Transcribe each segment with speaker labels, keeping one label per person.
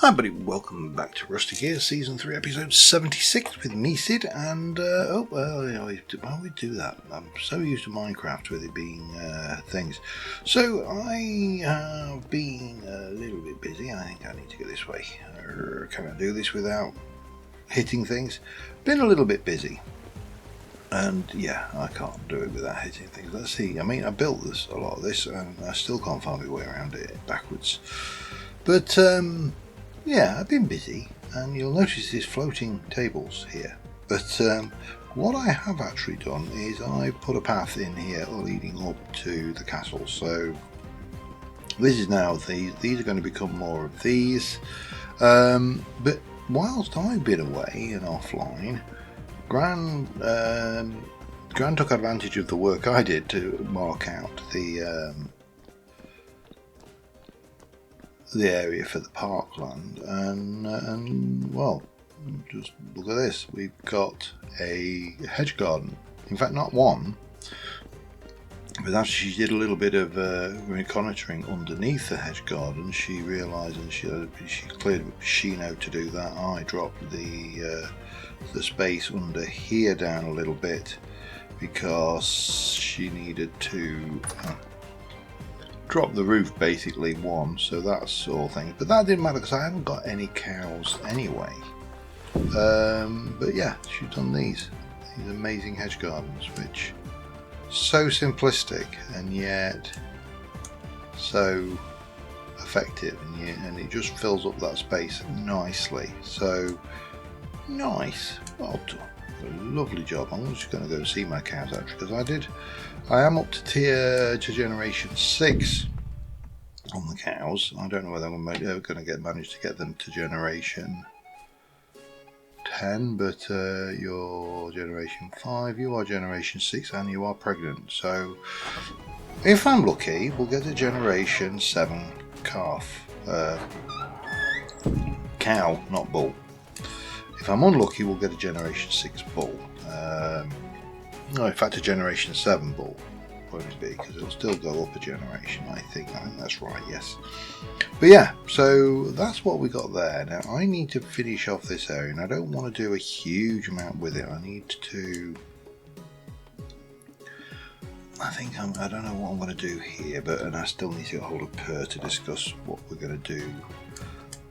Speaker 1: Hi buddy, welcome back to Rusty Gear, Season 3, Episode 76 with me, Sid, and, why we do that? I'm so used to Minecraft with it being, things. So, I have been a little bit busy. I think I need to go this way. Can I do this without hitting things? Been a little bit busy. And, yeah, I can't do it without hitting things. Let's see, I mean, I built a lot of this, and I still can't find my way around it backwards. But, yeah, I've been busy, and you'll notice these floating tables here. But what I have actually done is I put a path in here leading up to the castle. So this is now these are going to become more of these. But whilst I've been away and offline, Gran took advantage of the work I did to mark out the area for the parkland, and well, just look at this. We've got a hedge garden. In fact, not one, but after she did a little bit of reconnoitering underneath the hedge garden, she realised, and she cleared Shino to do that. I dropped the space under here down a little bit because she needed to drop the roof basically one, so that's all things. But that didn't matter because I haven't got any cows anyway. But yeah, she's done these amazing hedge gardens, which so simplistic and yet so effective, and it just fills up that space nicely. So nice, well done. A lovely job. I'm just going to go and see my cows actually, because I am up to generation 6 on the cows. I don't know whether I'm ever going to manage to get them to generation 10, but you're generation 5, you are generation 6, and you are pregnant. So if I'm lucky, we'll get a generation 7 calf. Cow, not bull. If I'm unlucky, we'll get a generation 6 bull. No, in fact, a generation 7 bull won't be, because it'll still go up a generation, I think that's right, yes. But yeah, so that's what we got there. Now, I need to finish off this area, and I don't want to do a huge amount with it. I need to... I don't know what I'm going to do here, and I still need to get hold of Per to discuss what we're going to do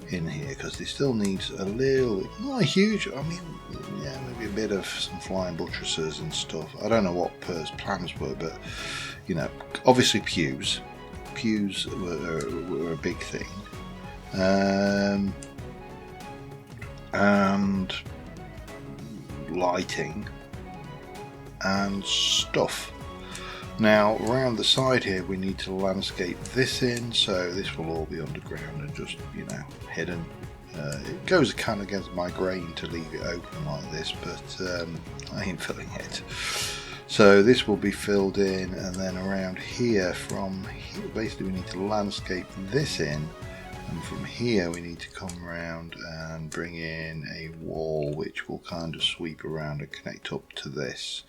Speaker 1: in here, because it still needs a little, not a huge, I mean, yeah, maybe a bit of some flying buttresses and stuff. I don't know what Per's plans were, but you know, obviously pews were a big thing, and lighting and stuff. Now, around the side here, we need to landscape this in, so this will all be underground and just, you know, hidden. It goes kind of against my grain to leave it open like this, but I ain't filling it. So this will be filled in, and then around here, from here, basically we need to landscape this in, and from here we need to come around and bring in a wall which will kind of sweep around and connect up to this.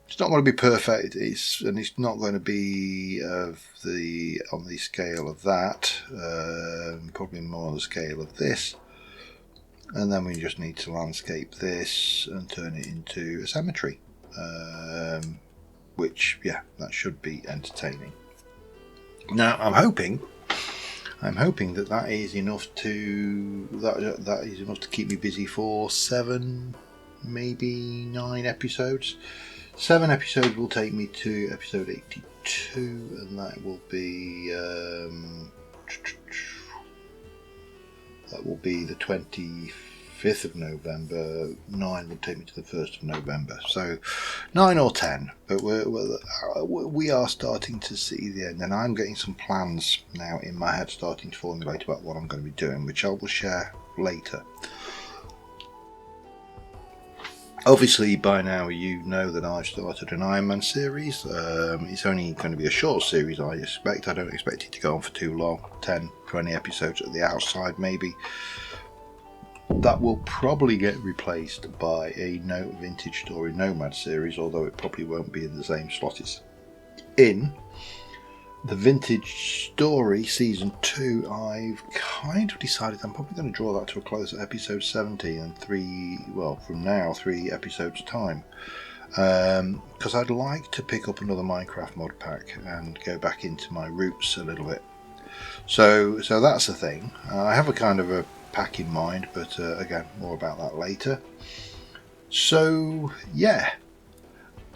Speaker 1: It's not going to be perfect, and it's not going to be on the scale of that, probably more on the scale of this. And then we just need to landscape this and turn it into a cemetery, which, yeah, that should be entertaining. Now, I'm hoping that is enough to keep me busy for 7, maybe 9 episodes. 7 episodes will take me to episode 82, and that will be the 25th of November. 9 will take me to the 1st of November. So 9 or 10, but we are starting to see the end, and I'm getting some plans now in my head starting to formulate about what I'm going to be doing, which I will share later. Obviously, by now you know that I've started an Iron Man series. It's only going to be a short series, I expect. I don't expect it to go on for too long. 10, 20 episodes at the outside, maybe. That will probably get replaced by a Vintage Story Nomad series, although it probably won't be in the same slot it's in. the Vintage Story Season 2, I've kind of decided I'm probably going to draw that to a close at episode 70 and from now, 3 episodes time. Because I'd like to pick up another Minecraft mod pack and go back into my roots a little bit. So that's the thing. I have a kind of a pack in mind, but again, more about that later. So yeah,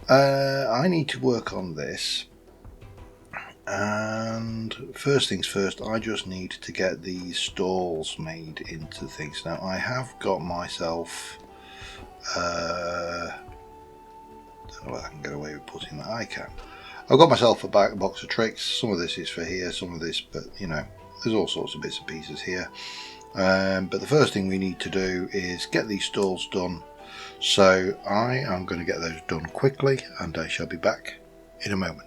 Speaker 1: I need to work on this. And first things first, I just need to get these stalls made into things. Now I have got myself, I don't know whether I can get away with putting that. I can. I've got myself a box of tricks. Some of this is for here, some of this, but you know, there's all sorts of bits and pieces here. But the first thing we need to do is get these stalls done. So I am going to get those done quickly, and I shall be back in a moment.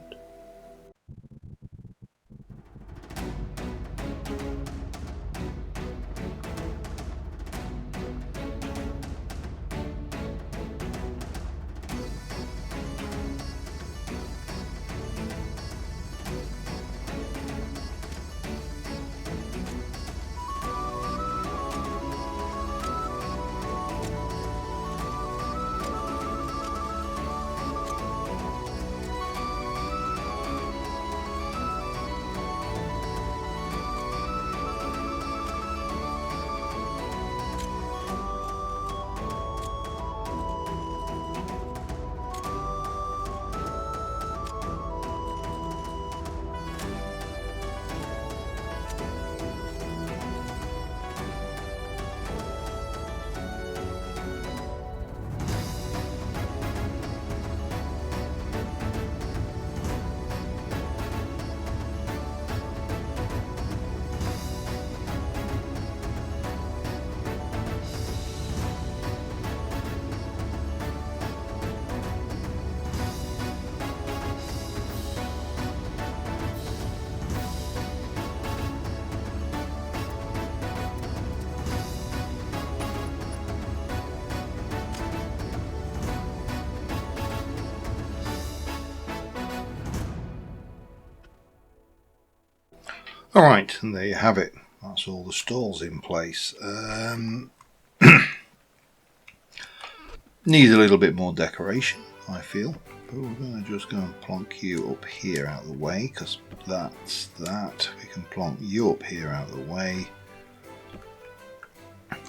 Speaker 1: Alright, and there you have it. That's all the stalls in place. Needs a little bit more decoration, I feel. But we're going to just go and plonk you up here out of the way, because that's that. We can plonk you up here out of the way.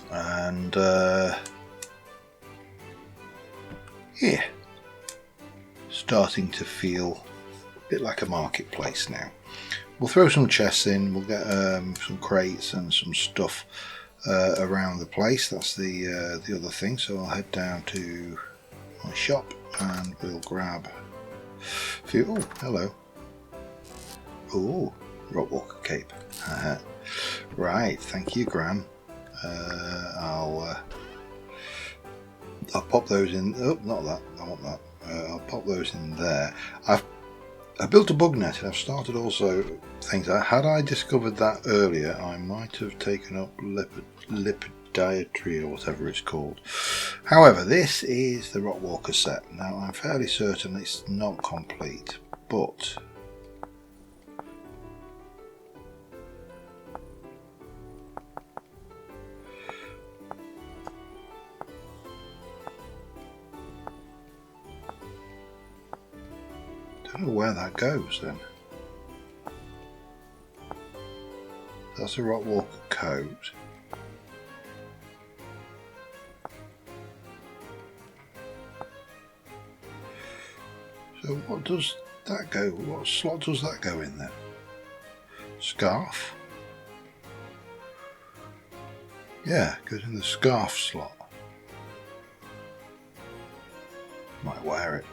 Speaker 1: And yeah, starting to feel a bit like a marketplace now. We'll throw some chests in, we'll get some crates and some stuff around the place. That's the other thing. So I'll head down to my shop and we'll grab a few. Oh, hello. Oh, Rockwalker cape. Right, thank you, Gran. I'll pop those in. Oh, not that. I want that. I'll pop those in there. I built a bug net and I've started also things. Had I discovered that earlier, I might have taken up lipodietry or whatever it's called. However, this is the Rockwalker set. Now, I'm fairly certain it's not complete, but I don't know where that goes then. That's a Rockwalker coat. So what does that go? What slot does that go in then? Scarf? Yeah, it goes in the scarf slot. Might wear it.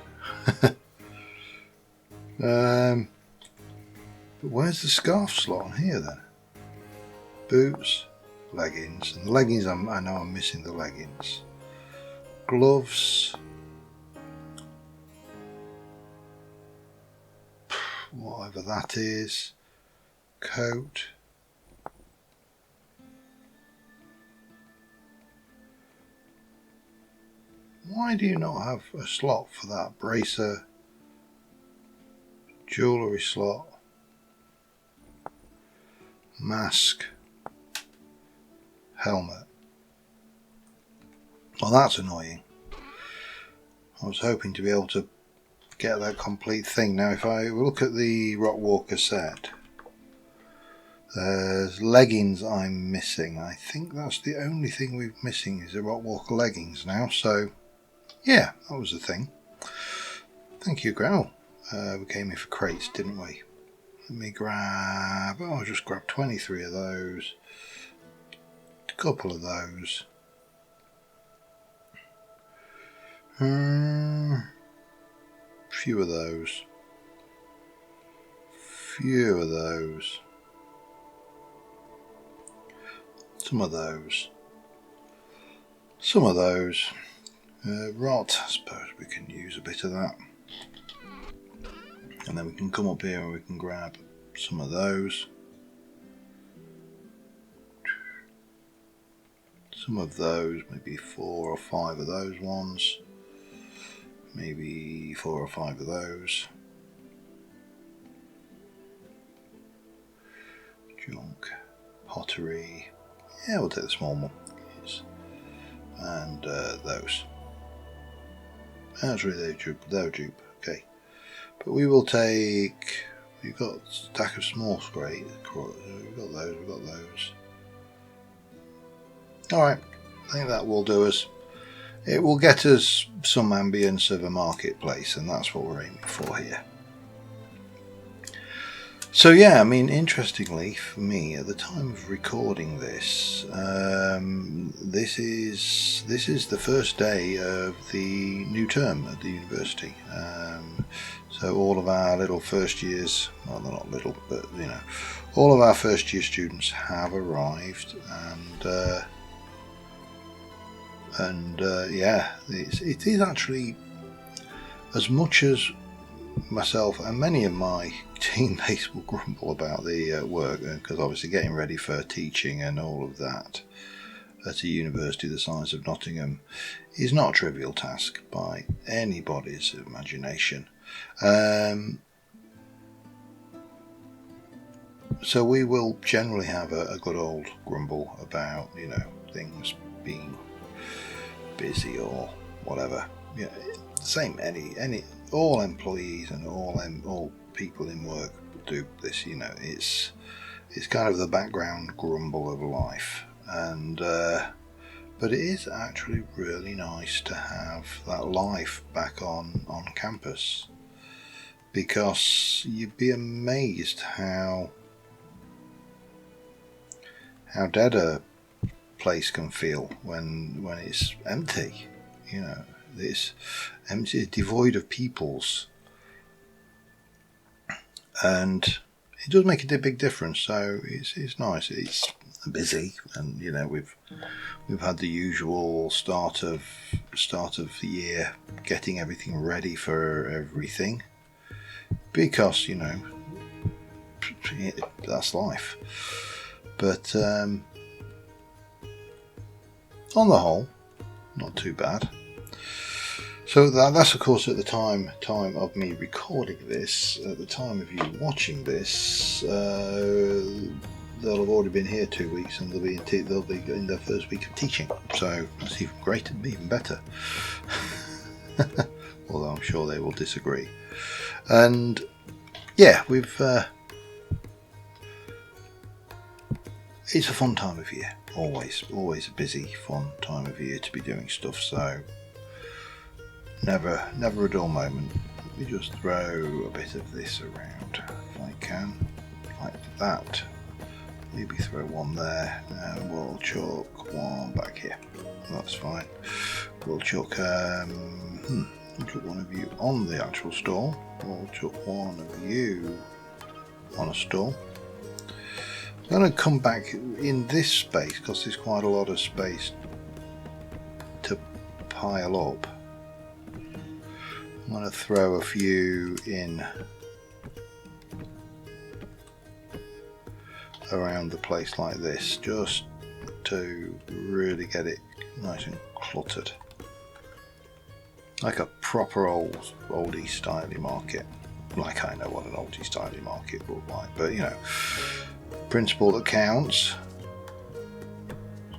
Speaker 1: But where's the scarf slot on here then? Boots, leggings, and the leggings I know I'm missing the leggings. Gloves. Whatever that is. Coat. Why do you not have a slot for that? Bracer. Jewellery slot. mask, helmet. Well, that's annoying. I was hoping to be able to get that complete thing. Now if I look at the Rockwalker set, there's leggings I'm missing. I think that's the only thing we're missing is the Rockwalker leggings now. So yeah, that was the thing. Thank you, Grell. We came in for crates, didn't we? Let me grab, I'll just grab 23 of those, a couple of those. Few of those. Few of those. Some of those. Some of those. Rot, I suppose we can use a bit of that. And then we can come up here and we can grab some of those. Some of those, maybe 4 or 5 of those ones. Maybe 4 or 5 of those. Junk, pottery. Yeah, we'll take the small one. Yes. And those. That's really they're dupe. Okay. But we will take. We've got a stack of small scrap. We've got those. We've got those. All right. I think that will do us. It will get us some ambience of a marketplace, and that's what we're aiming for here. So yeah, I mean, interestingly for me, at the time of recording this, this is the first day of the new term at the university. So all of our little first years, well, they're not little, but you know, all of our first year students have arrived, and yeah, it is actually, as much as myself and many of my teammates will grumble about the work, because obviously getting ready for teaching and all of that at a university the size of Nottingham is not a trivial task by anybody's imagination. So we will generally have a good old grumble about, you know, things being busy or whatever. Yeah, same all employees and all people in work do this. You know, it's kind of the background grumble of life, and but it is actually really nice to have that life back on campus, because you'd be amazed how dead a place can feel when it's empty. You know, it's empty, devoid of peoples, and it does make a big difference. So it's nice. It's busy, and you know, we've had the usual start of the year, getting everything ready for everything, because you know, that's life. But on the whole, not too bad. So that's of course at the time of me recording this. At the time of you watching this, they'll have already been here 2 weeks, and they'll be in their first week of teaching. So that's even greater, even better. Although I'm sure they will disagree. And yeah, it's a fun time of year. Always a busy, fun time of year to be doing stuff. So never a dull moment. Let me just throw a bit of this around if I can, like that. Maybe throw one there, and we'll chuck one back here. That's fine. We'll chuck one of you on the actual stall. We'll chuck one of you on a stall. I'm going to come back in this space because there's quite a lot of space to pile up. I'm going to throw a few in around the place like this, just to really get it nice and cluttered, like a proper oldie styly market. Like I know what an oldie styly market will like, but you know, principle that counts.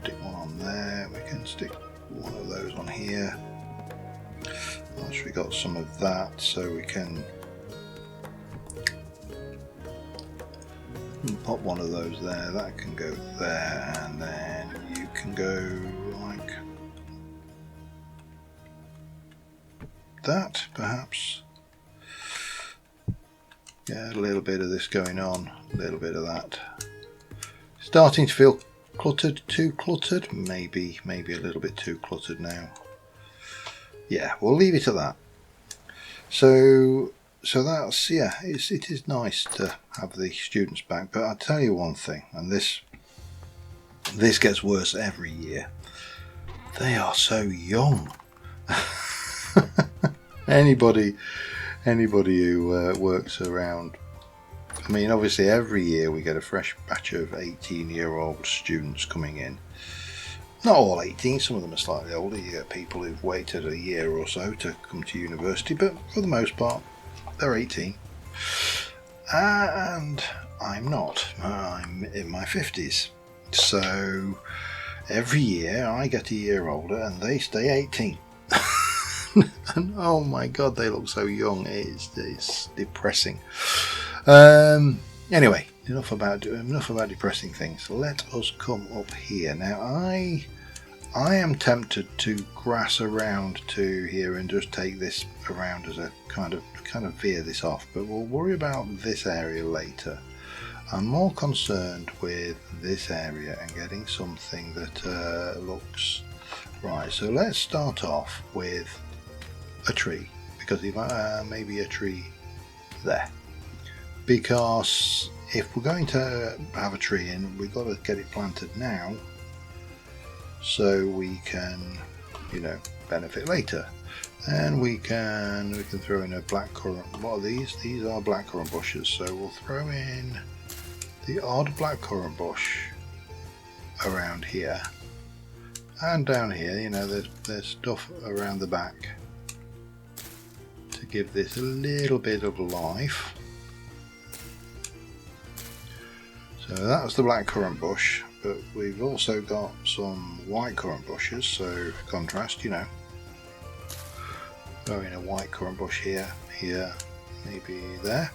Speaker 1: Stick one on there. We can stick one of those on here. Once we got some of that, so we can pop one of those there. That can go there, and then you can go like that, perhaps. Yeah, a little bit of this going on, a little bit of that. Starting to feel cluttered, too cluttered, maybe a little bit too cluttered now. Yeah, we'll leave it at that. So that's, yeah, it is nice to have the students back, but I'll tell you one thing, and this gets worse every year. They are so young. Anybody who works around, I mean, obviously every year we get a fresh batch of 18-year-old students coming in. Not all 18, some of them are slightly older. You get people who've waited a year or so to come to university, but for the most part they're 18. And I'm not. I'm in my 50s. So every year I get a year older and they stay 18. And oh my god, they look so young. It's depressing. Anyway, enough about depressing things. Let us come up here now. I am tempted to grass around to here and just take this around as a kind of veer this off, but we'll worry about this area later. I'm more concerned with this area and getting something that looks right. So let's start off with a tree, because if maybe a tree there, because if we're going to have a tree in, we've got to get it planted now so we can, you know, benefit later. And we can throw in a blackcurrant. What are these? These are blackcurrant bushes, so we'll throw in the odd blackcurrant bush around here and down here. You know, there's stuff around the back to give this a little bit of life. So that's the blackcurrant bush, but we've also got some whitecurrant bushes, so contrast, you know. Throw in a whitecurrant bush here, maybe there.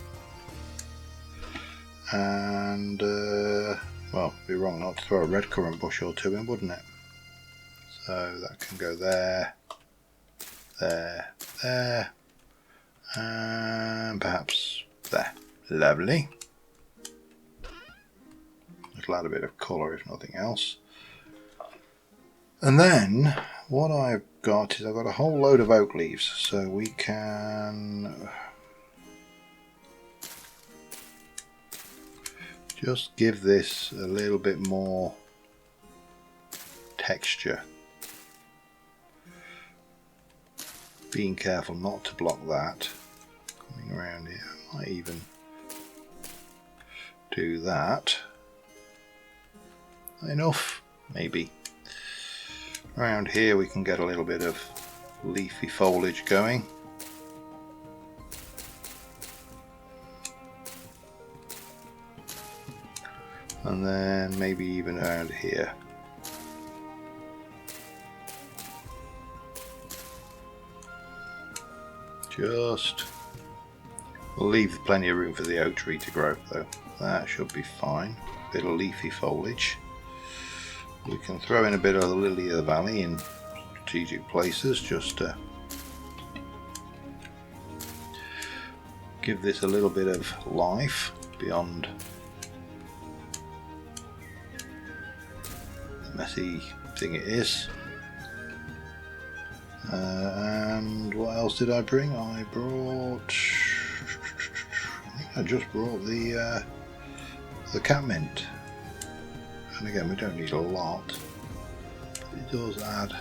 Speaker 1: And, well, it'd be wrong not to throw a redcurrant bush or two in, wouldn't it? So that can go there, there, there, and perhaps there. Lovely. It'll add a bit of colour if nothing else. And then what I've got is I've got a whole load of oak leaves, so we can just give this a little bit more texture. Being careful not to block that. Coming around here, I might even do that. Enough, maybe. Around here we can get a little bit of leafy foliage going. And then maybe even around here. We'll leave plenty of room for the oak tree to grow though. That should be fine. Bit of leafy foliage. We can throw in a bit of the lily of the valley in strategic places just to give this a little bit of life beyond the messy thing it is. And what else did I bring? I think I just brought the catmint. And again, we don't need a lot, but it does add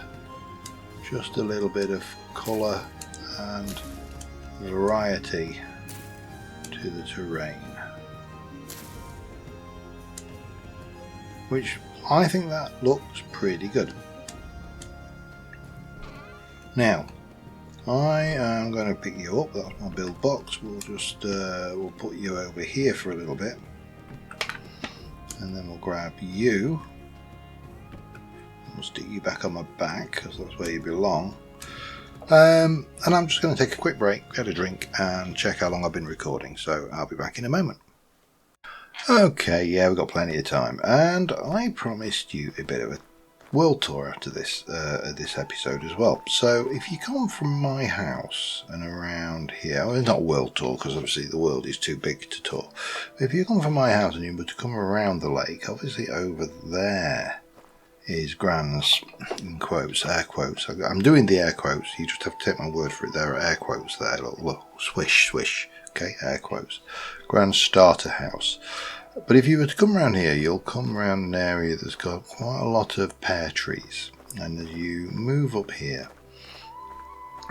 Speaker 1: just a little bit of colour and variety to the terrain, which I think that looks pretty good. Now I am going to pick you up. That's my build box. We'll just we'll put you over here for a little bit. and then we'll grab you. We'll stick you back on my back because that's where you belong. And I'm just going to take a quick break, get a drink, and check how long I've been recording. So I'll be back in a moment. Okay, yeah, we've got plenty of time, and I promised you a bit of a world tour after this episode as well. So if you come from my house and around here, well, it's not a world tour because obviously the world is too big to tour. But if you come from my house and you were to come around the lake, obviously over there is Gran's, in quotes, air quotes. I'm doing the air quotes. You just have to take my word for it. There are air quotes there. Look, swish, swish. Okay, air quotes. Gran's starter house. But if you were to come around here, you'll come around an area that's got quite a lot of pear trees. And as you move up here,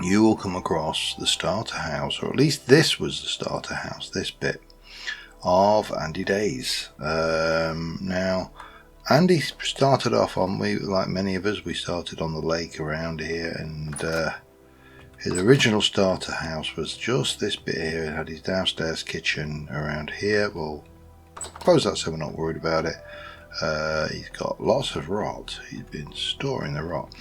Speaker 1: you will come across the starter house, or at least this was the starter house, this bit, of Andy Day's. Now, Andy started off on, like many of us, we started on the lake around here, and his original starter house was just this bit here. It had his downstairs kitchen around here. We'll close that so we're not worried about it. He's got lots of rot. He's been storing the rot.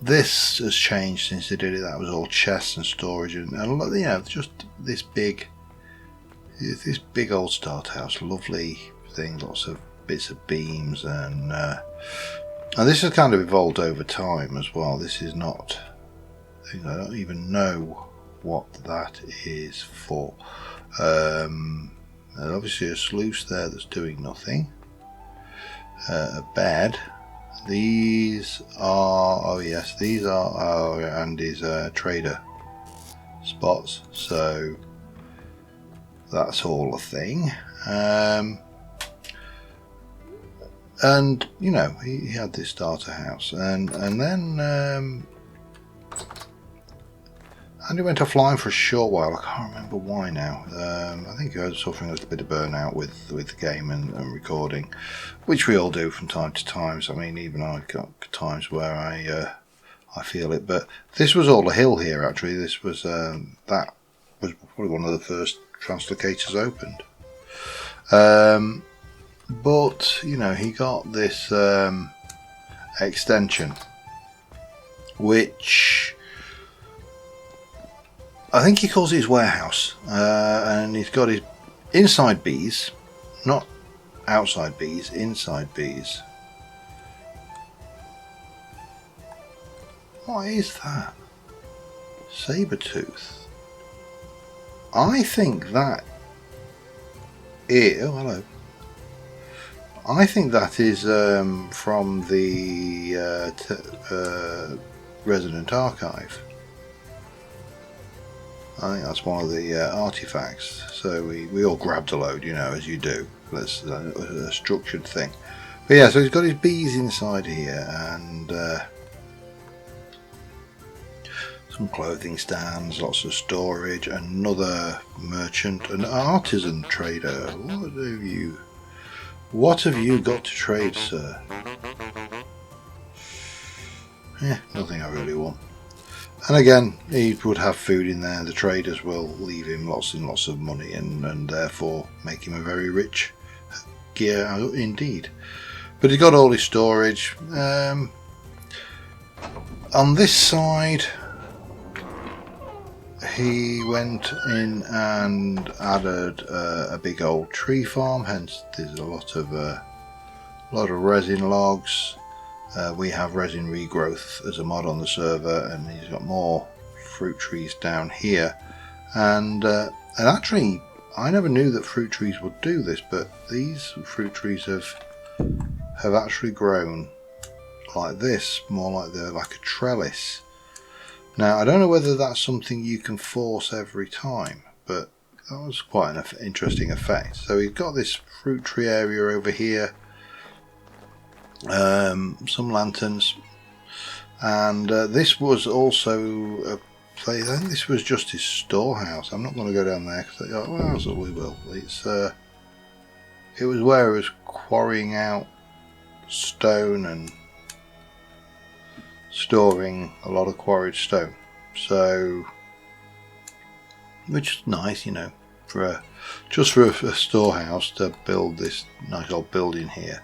Speaker 1: This has changed since they did it. That was all chests and storage, and you know, just this big old starter house. Lovely thing, lots of bits of beams, and this has kind of evolved over time as well. This is not, I don't even know what that is for. And obviously a sluice there that's doing nothing. A bed. These are, oh yes, these are Andy's trader spots. So that's all a thing. And you know, he had this starter house, and then Andy went offline for a short while. I can't remember why now. I think he was suffering a little bit of burnout with the game and recording, which we all do from time to time. So, I mean, even I've got times where I feel it. But this was all a hill here. Actually, this was that was probably one of the first translocators opened. But you know, he got this extension, which I think he calls it his warehouse, and he's got his inside bees, not outside bees, inside bees. What is that? Sabertooth. I think that is, oh hello. I think that is from the Resident Archive. I think that's one of the artifacts. So we all grabbed a load, you know, as you do. That's a structured thing. But yeah, so he's got his bees inside here, and some clothing stands, lots of storage, another merchant, an artisan trader. What have you got to trade, sir? Nothing I really want. And again, he would have food in there. The traders will leave him lots and lots of money, and therefore make him a very rich gear indeed. But he's got all his storage. On this side, he went in and added a big old tree farm. Hence, there's a lot of resin logs. We have resin regrowth as a mod on the server, and he's got more fruit trees down here. And actually, I never knew that fruit trees would do this, but these fruit trees have actually grown like this, more like they're like a trellis. Now, I don't know whether that's something you can force every time, but that was quite an interesting effect. So we've got this fruit tree area over here. Some lanterns, and this was also a place. I think this was just his storehouse. I'm not going to go down there because well, so we will. It was where he was quarrying out stone and storing a lot of quarried stone. So, which is nice, you know, for just for a storehouse to build this nice old building here.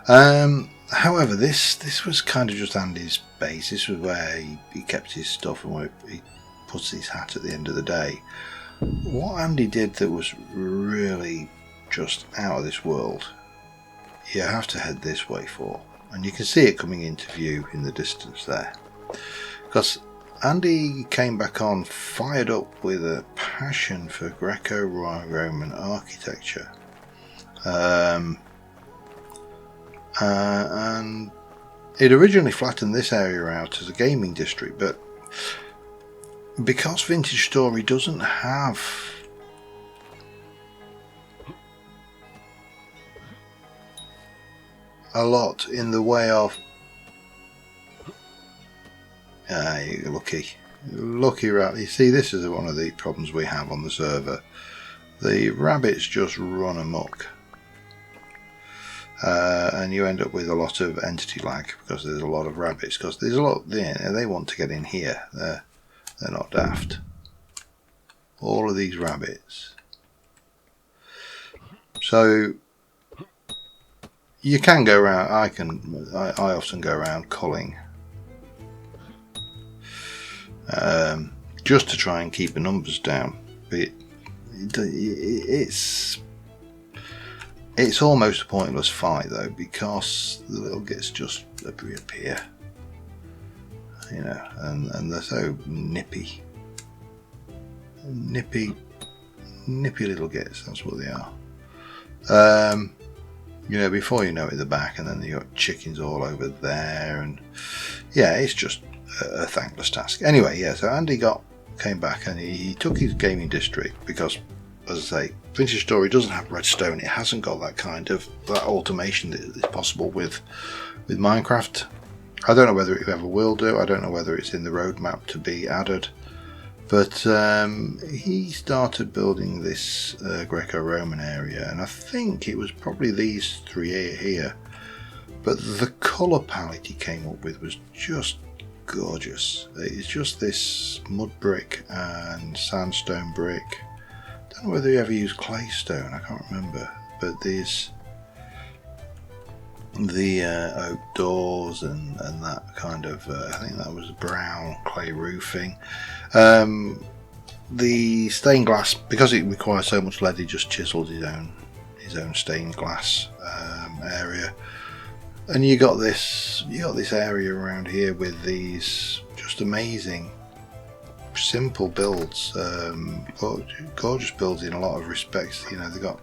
Speaker 1: However, this was kind of just Andy's base. This was where he kept his stuff and where he puts his hat at the end of the day. What Andy did that was really just out of this world, you have to head this way for, and you can see it coming into view in the distance there, because Andy came back on fired up with a passion for Greco-Roman architecture. And it originally flattened this area out as a gaming district, but because Vintage Story doesn't have a lot in the way of you're lucky rabbit. You see, this is one of the problems we have on the server. The rabbits just run amok. And you end up with a lot of entity lag because there's a lot of rabbits. Because there's a lot, they want to get in here. They're not daft. All of these rabbits. So you can go around. I often go around culling, just to try and keep the numbers down. But it's almost a pointless fight though, because the little gits just reappear, and they're so nippy little gits. That's what they are. Before you know it, they're back, and then you got chickens all over there, and yeah, it's just a thankless task. Anyway, yeah. So Andy came back, and he took his gaming district because, as I say, Vintage Story doesn't have redstone. It hasn't got that automation that is possible with Minecraft. I don't know whether it ever will do. I don't know whether it's in the roadmap to be added. But he started building this Greco-Roman area, and I think it was probably these three here. But the colour palette he came up with was just gorgeous. It's just this mud brick and sandstone brick. I don't know whether he ever used claystone, I can't remember, but the oak doors and that kind of I think that was brown clay roofing. The stained glass, because it requires so much lead, he just chiseled his own stained glass area. And you got this area around here with these just amazing simple builds, gorgeous builds in a lot of respects. They got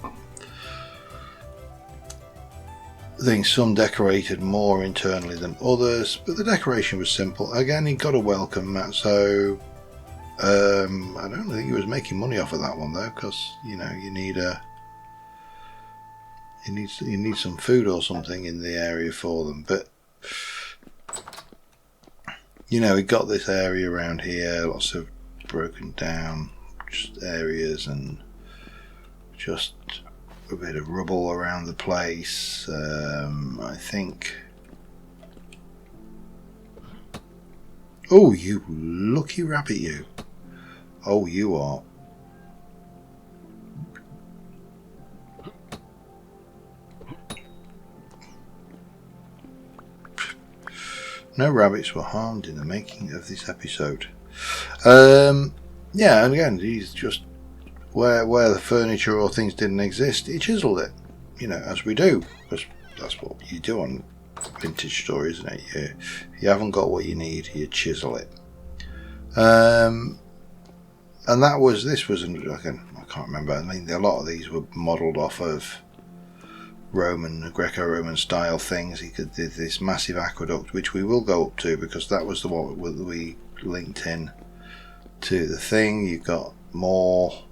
Speaker 1: things, some decorated more internally than others, but the decoration was simple. Again, he got a welcome mat, so I don't think he was making money off of that one though, because you need some food or something in the area for them. But he got this area around here, lots of broken down just areas and just a bit of rubble around the place. I think. Oh, you lucky rabbit, you. Oh, you are. No rabbits were harmed in the making of this episode. Yeah, and again, he's just where the furniture or things didn't exist, he chiseled it, as we do, because that's what you do on Vintage Story, isn't it? You haven't got what you need, you chisel it. And this was again, I can't remember. I mean, a lot of these were modelled off of Greco-Roman style things. He did this massive aqueduct, which we will go up to because that was the one we linked in to the thing. You've got more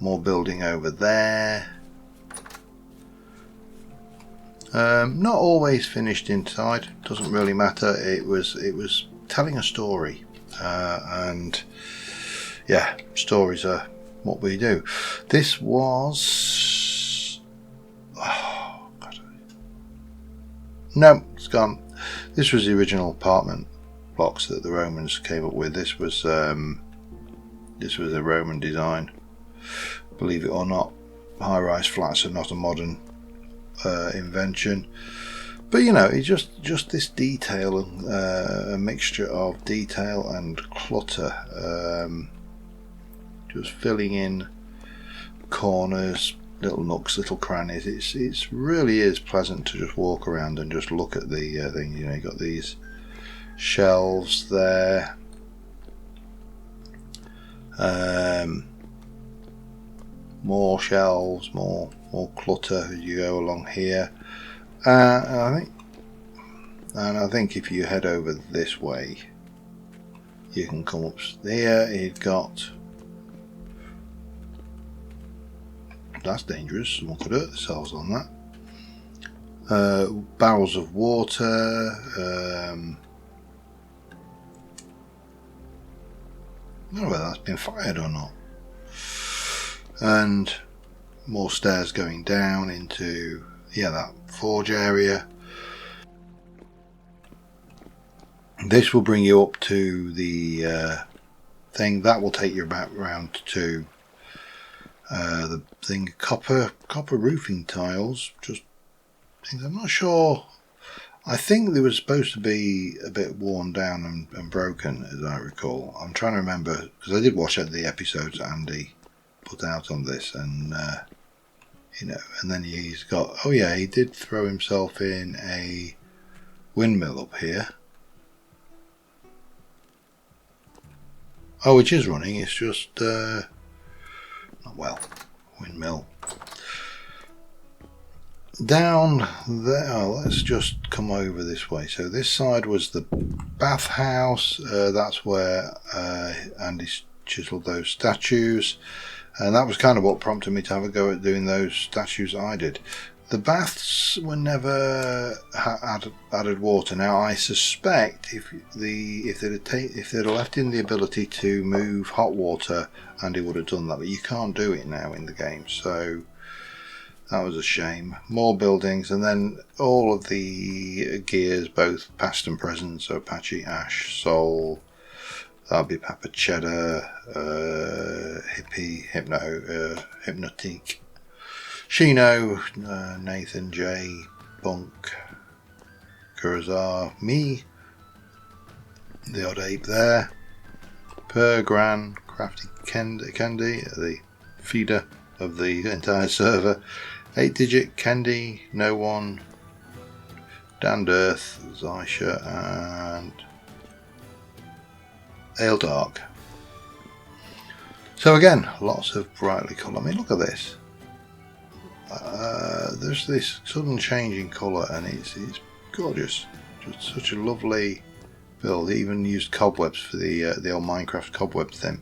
Speaker 1: building over there. Not always finished inside. Doesn't really matter. It was telling a story, and yeah, stories are what we do. This was no, it's gone. This was the original apartment blocks that the Romans came up with. This was a Roman design. Believe it or not, high-rise flats are not a modern invention. But you know, it's just this detail, a mixture of detail and clutter, just filling in corners, little nooks, little crannies. It's really is pleasant to just walk around and just look at the thing. You know, you got these shelves there. More shelves, more clutter as you go along here. And I think if you head over this way, you can come up here. You've got, that's dangerous. Someone could hurt themselves on that. Barrels of water. I don't know whether that's been fired or not. And more stairs going down into, yeah, that forge area. This will bring you up to the thing that will take you about round to the thing, copper roofing tiles. Just things I'm not sure. I think they were supposed to be a bit worn down and broken, as I recall. I'm trying to remember, because I did watch the episodes Andy put out on this, and you know, and then he's got, oh yeah, he did throw himself in a windmill up here. Oh, which is running, it's just not well, windmill. Down there, oh, let's just come over this way. So this side was the bathhouse. That's where Andy chiseled those statues, and that was kind of what prompted me to have a go at doing those statues I did. The baths were never added water. Now I suspect if they'd left in the ability to move hot water, Andy would have done that, but you can't do it now in the game, so that was a shame. More buildings, and then all of the gears, both past and present, so Apache, Ash, Soul, that'll be Papa Cheddar, Hypnotique, Shino, Nathan J, Bunk, Kurazar, me, the odd ape there, Gran, Crafty Candy, the feeder of the entire server, 8-digit, Candy, No One, Dan Earth, Zysha, and Ale Dark. So again, lots of brightly coloured. I mean, look at this. There's this sudden change in colour, and it's gorgeous. Just such a lovely build. They even used cobwebs for the old Minecraft cobweb thing.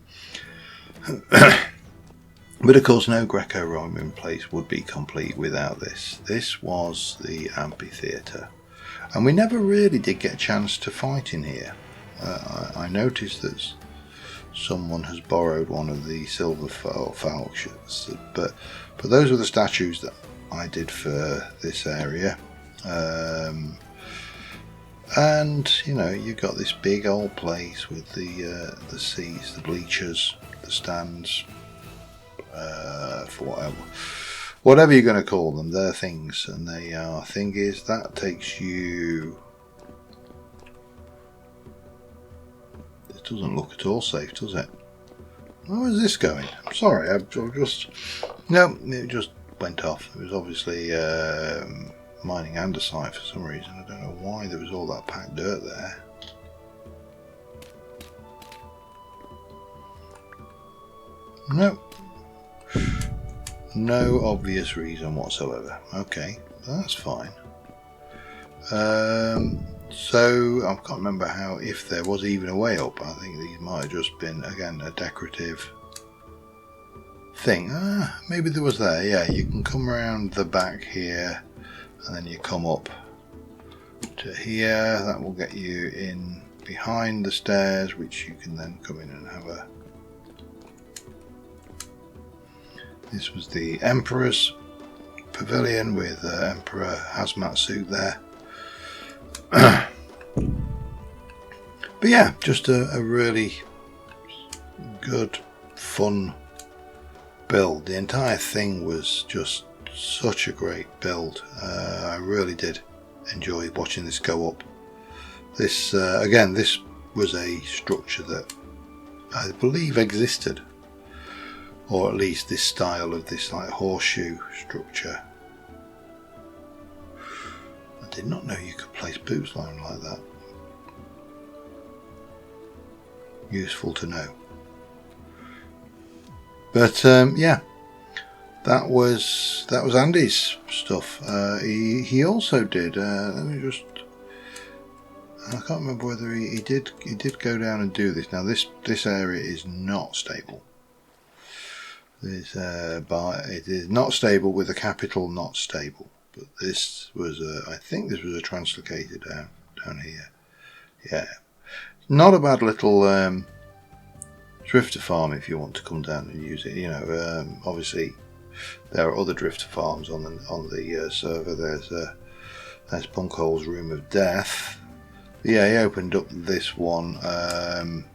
Speaker 1: But of course, no Greco-Roman place would be complete without this. This was the amphitheatre, and we never really did get a chance to fight in here. I noticed that someone has borrowed one of the silver falchions, but those were the statues that I did for this area. And you know, you've got this big old place with the seats, the bleachers, the stands, for whatever you're going to call them. They're things, and they are. Thing is, that takes you. It doesn't look at all safe, does it? Where is this going? I'm sorry, I've just... No, it just went off. It was obviously mining andesite for some reason. I don't know why there was all that packed dirt there. No. No obvious reason whatsoever. Okay, that's fine. So I can't remember if there was even a way up. I think these might have just been, again, a decorative thing. Maybe there was there. Yeah, you can come around the back here, and then you come up to here. That will get you in behind the stairs, which you can then come in and have a... This was the Emperor's Pavilion with Emperor hazmat suit there. But yeah, just a really good, fun build. The entire thing was just such a great build. I really did enjoy watching this go up. This again, this was a structure that I believe existed, or at least this style of this like horseshoe structure. I did not know you could place boots like that. Useful to know. But yeah, that was Andy's stuff. He also did. Let me just. I can't remember whether he did go down and do this. Now this area is not stable. It is not stable with a capital not stable. But this was I think this was a translocator down here. Yeah, not a bad little drifter farm if you want to come down and use it. You know, obviously there are other drifter farms on the server. There's Punkhole's Room of Death. Yeah, he opened up this one. Can't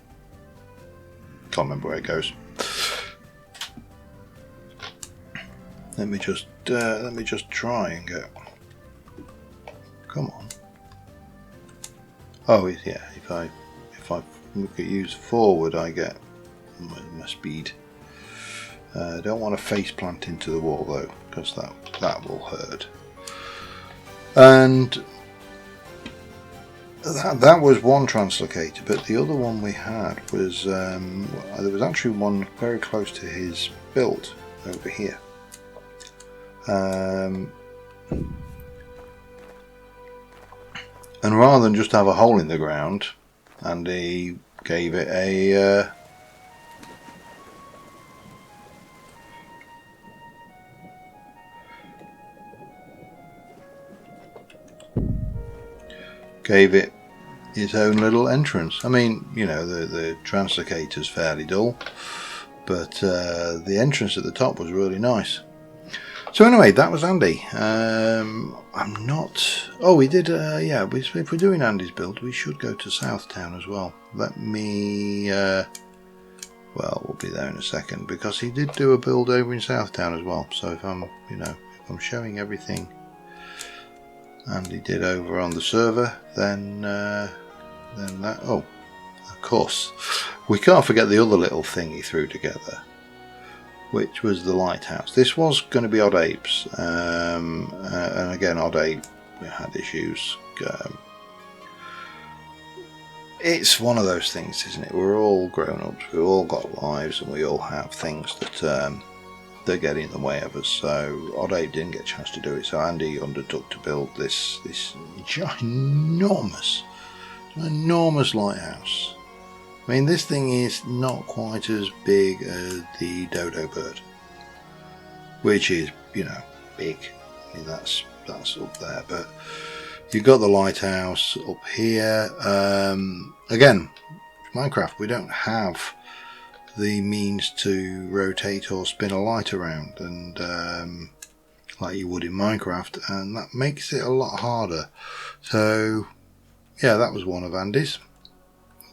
Speaker 1: remember where it goes. Let me just try and get. Come on. Oh yeah. If I look at use forward, I get my speed. Don't want to face plant into the wall though, because that will hurt. And that was one translocator, but the other one we had was there was actually one very close to his build over here. And rather than just have a hole in the ground, Andy gave it a gave it its own little entrance. I mean, you know, the translocator's fairly dull, but the entrance at the top was really nice. So anyway, that was Andy. I'm not. Oh, we did. Yeah, if we're doing Andy's build, we should go to Southtown as well. Let me. Well, we'll be there in a second because he did do a build over in Southtown as well. So if I'm showing everything Andy did over on the server, then that. Oh, of course, we can't forget the other little thing he threw together, which was the lighthouse. This was going to be Odd Apes, and again, Odd Ape had issues. It's one of those things, isn't it? We're all grown-ups, we've all got lives, and we all have things that get in the way of us. So Odd Ape didn't get a chance to do it, so Andy undertook to build this ginormous lighthouse. I mean, this thing is not quite as big as the dodo bird, which is, you know, big. I mean, that's up there, but you've got the lighthouse up here. Again, Minecraft, we don't have the means to rotate or spin a light around, and like you would in Minecraft, and that makes it a lot harder. So yeah, that was one of Andy's.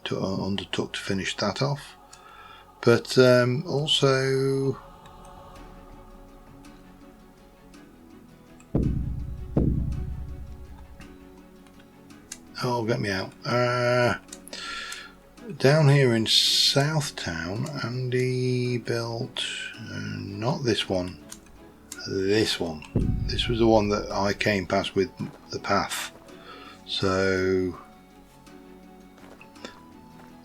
Speaker 1: Undertook to finish that off, but also get me out. Down here in Southtown, Andy built not this one, this one. This was the one that I came past with the path. So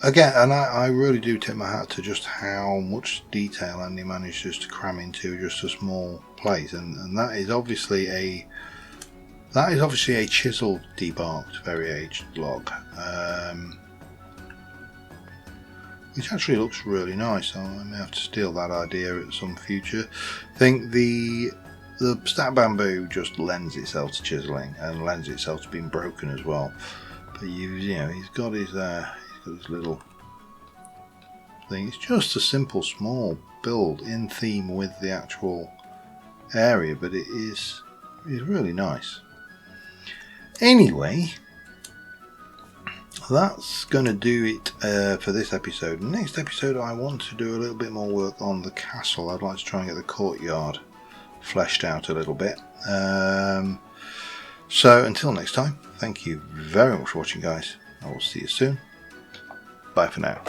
Speaker 1: again, and I really do tip my hat to just how much detail Andy managed just to cram into just a small place, and that is obviously a chiseled, debarked, very aged log, which actually looks really nice. I may have to steal that idea at some future. I think the stack bamboo just lends itself to chiseling and lends itself to being broken as well. But you know, he's got his little thing. It's just a simple, small build in theme with the actual area, but it is really nice. Anyway, that's going to do it for this episode. Next episode I want to do a little bit more work on the castle. I'd like to try and get the courtyard fleshed out a little bit. So until next time, thank you very much for watching, guys. I will see you soon. Bye for now.